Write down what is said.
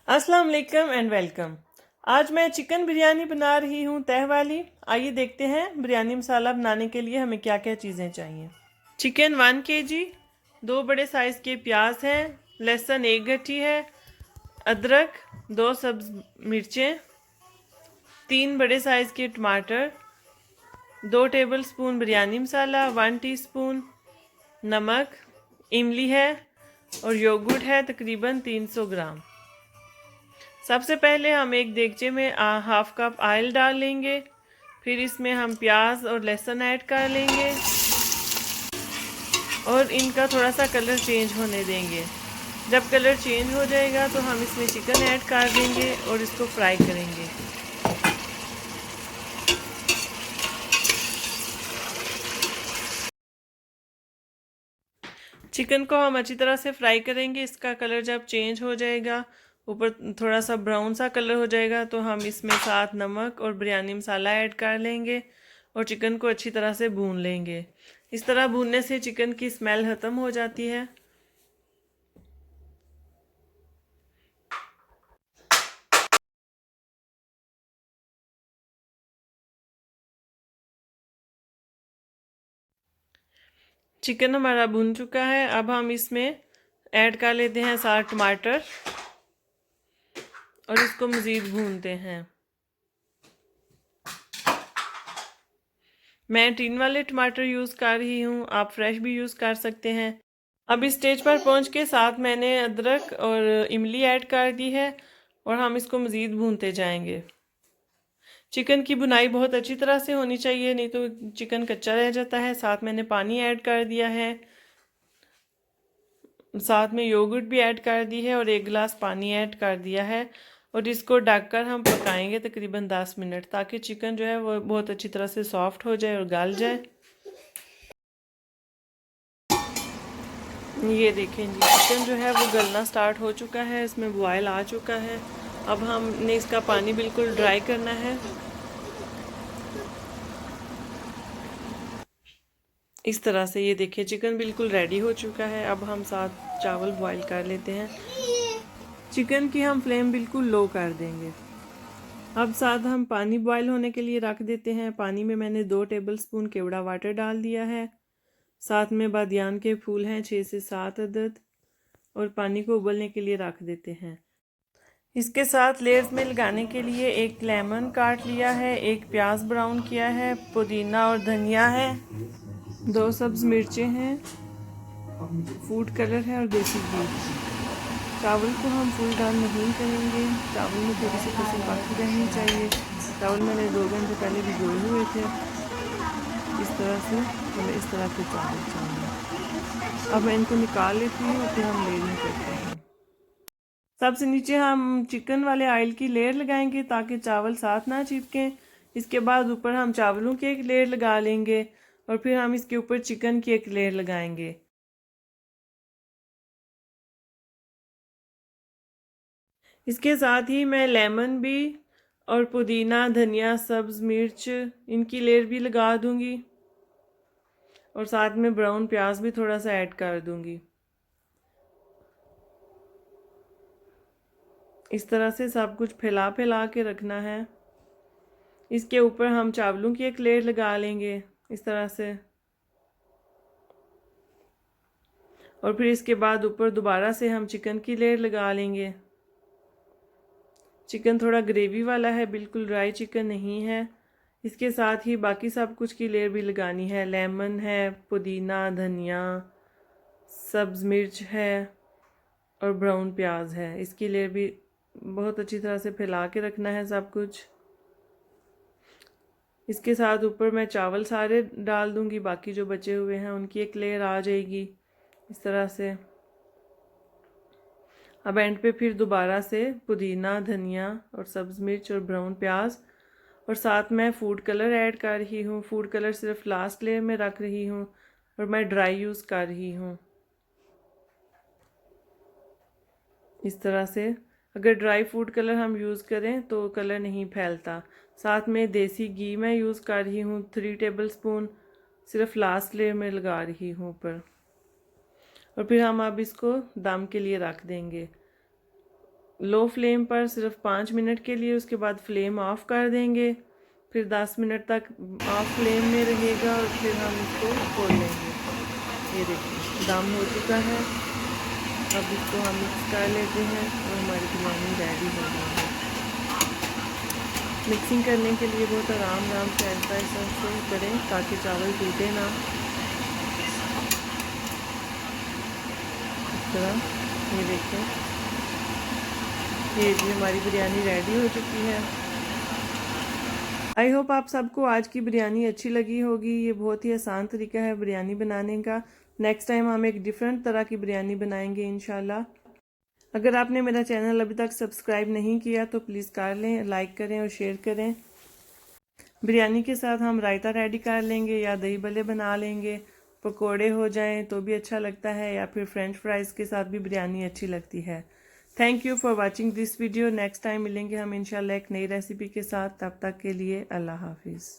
अस्सलाम वालेकुम and welcome. आज मैं चिकन बिरयानी बना रही हूँ तह वाली। आइए देखते हैं बिरयानी मसाला बनाने के लिए हमें क्या क्या चीज़ें चाहिए। चिकन 1 kg, 2 बड़े साइज़ के प्याज हैं, लहसुन 1 गट्ठी है, अदरक 2 सब्ज मिर्चें, 3 बड़े साइज़ के टमाटर, 2 टेबलस्पून बिरयानी मसाला, 1 टीस्पून नमक, इमली है और योगर्ट है तकरीबन 300 ग्राम। सबसे पहले हम एक देगचे में हाफ कप ऑयल डाल लेंगे। फिर इसमें हम प्याज और लहसुन ऐड कर लेंगे और इनका थोड़ा सा कलर चेंज होने देंगे। जब कलर चेंज हो जाएगा तो हम इसमें चिकन ऐड कर देंगे और इसको फ्राई करेंगे। चिकन को हम अच्छी तरह से फ्राई करेंगे। इसका कलर जब चेंज हो जाएगा, ऊपर थोड़ा सा ब्राउन सा कलर हो जाएगा, तो हम इसमें साथ नमक और बिरयानी मसाला ऐड कर लेंगे और चिकन को अच्छी तरह से भून लेंगे। इस तरह भूनने से चिकन की स्मेल ख़त्म हो जाती है। चिकन हमारा भून चुका है। अब हम इसमें ऐड कर लेते हैं साथ टमाटर और इसको मज़ीद भूनते हैं। मैं टीन वाले टमाटर यूज़ कर रही हूँ, आप फ्रेश भी यूज़ कर सकते हैं। अब इस स्टेज पर पहुँच के साथ मैंने अदरक और इमली ऐड कर दी है और हम इसको मज़ीद भूनते जाएंगे। चिकन की भुनाई बहुत अच्छी तरह से होनी चाहिए, नहीं तो चिकन कच्चा रह जाता है। साथ मैंने पानी ऐड कर दिया है, साथ में योगर्ट भी ऐड कर दी है और 1 गिलास पानी ऐड कर दिया है और इसको ढककर हम पकाएंगे तकरीबन 10 मिनट, ताकि चिकन जो है वो बहुत अच्छी तरह से सॉफ्ट हो जाए और गल जाए। ये देखें जी, चिकन जो है वो गलना स्टार्ट हो चुका है, इसमें बॉयल आ चुका है। अब हमने इसका पानी बिल्कुल ड्राई करना है। इस तरह से ये देखिए चिकन बिल्कुल रेडी हो चुका है। अब हम साथ चावल बॉईल कर लेते हैं। चिकन की हम फ्लेम बिल्कुल लो कर देंगे। अब साथ हम पानी बॉईल होने के लिए रख देते हैं। पानी में मैंने 2 टेबलस्पून केवड़ा वाटर डाल दिया है। साथ में बादियान के फूल हैं 6 से 7 अदद और पानी को उबलने के लिए रख देते हैं। इसके साथ लेयर्स में लगाने के लिए 1 लेमन काट लिया है, 1 प्याज ब्राउन किया है, पुदीना और धनिया है, 2 सब्ज मिर्चें हैं, फूड कलर है और देसी घी। चावल को हम फुल डाल नहीं करेंगे, चावल में थोड़ी सी फसल बाकी रहनी चाहिए। चावल मैंने 2 घंटे पहले भिगोए हुए थे। इस तरह से हमें इस तरह के चावल चाहिए। अब मैं इनको निकाल लेती हूँ और फिर हम लेयरिंग करते हैं। सबसे नीचे हम चिकन वाले ऑयल की लेयर लगाएंगे ताकि चावल साथ ना चिपकें। इसके बाद ऊपर हम चावलों की एक लेयर लगा लेंगे और फिर हम इसके ऊपर चिकन की एक लेयर लगाएंगे। इसके साथ ही मैं लेमन भी और पुदीना, धनिया, सब्ज मिर्च इनकी लेयर भी लगा दूंगी और साथ में ब्राउन प्याज भी थोड़ा सा ऐड कर दूंगी। इस तरह से सब कुछ फैला फैला के रखना है। इसके ऊपर हम चावलों की एक लेयर लगा लेंगे इस तरह से और फिर इसके बाद ऊपर दोबारा से हम चिकन की लेयर लगा लेंगे। चिकन थोड़ा ग्रेवी वाला है, बिल्कुल ड्राई चिकन नहीं है। इसके साथ ही बाकी सब कुछ की लेयर भी लगानी है। लेमन है, पुदीना, धनिया, सब्ज मिर्च है और ब्राउन प्याज है। इसकी लेयर भी बहुत अच्छी तरह से फैला के रखना है सब कुछ। इसके साथ ऊपर मैं चावल सारे डाल दूंगी, बाकी जो बचे हुए हैं उनकी एक लेयर आ जाएगी इस तरह से। अब एंड पे फिर दोबारा से पुदीना, धनिया और सब्ज़ मिर्च और ब्राउन प्याज और साथ मैं फूड कलर ऐड कर रही हूँ। फूड कलर सिर्फ लास्ट लेयर में रख रही हूँ और मैं ड्राई यूज़ कर रही हूँ इस तरह से। अगर ड्राई फूड कलर हम यूज़ करें तो कलर नहीं फैलता। साथ में देसी घी मैं यूज़ कर रही हूँ 3 टेबलस्पून, सिर्फ लास्ट लेयर में लगा रही हूँ ऊपर। और फिर हम अब इसको दम के लिए रख देंगे। लो फ्लेम पर सिर्फ 5 मिनट के लिए, उसके बाद फ्लेम ऑफ कर देंगे। फिर 10 मिनट तक ऑफ फ्लेम में रहेगा और फिर हम इसको खोल लेंगे। ये देखिए दम हो चुका है। अब इसको हम मिक्स कर लेते हैं और हमारी बिरयानी रेडी हो गई है। मिक्सिंग करने के लिए बहुत आराम से ऐसा करें ताकि चावल टूटे ना। इस तरह ये देखें, ये जी हमारी बिरयानी रेडी हो चुकी है। आई होप आप सबको आज की बिरयानी अच्छी लगी होगी। ये बहुत ही आसान तरीका है बिरयानी बनाने का। नेक्स्ट टाइम हम एक डिफरेंट तरह की बिरयानी बनाएंगे इंशाल्लाह। अगर आपने मेरा चैनल अभी तक सब्सक्राइब नहीं किया तो प्लीज़ कर लें, लाइक करें और शेयर करें। बिरयानी के साथ हम रायता रेडी कर लेंगे या दही भल्ले बना लेंगे। पकोड़े हो जाएं तो भी अच्छा लगता है, या फिर फ्रेंच फ्राइज़ के साथ भी बिरयानी अच्छी लगती है। Thank you for watching this video. Next time मिलेंगे हम इंशाल्लाह एक नई रेसिपी के साथ। तब तक के लिए अल्लाह हाफिज़।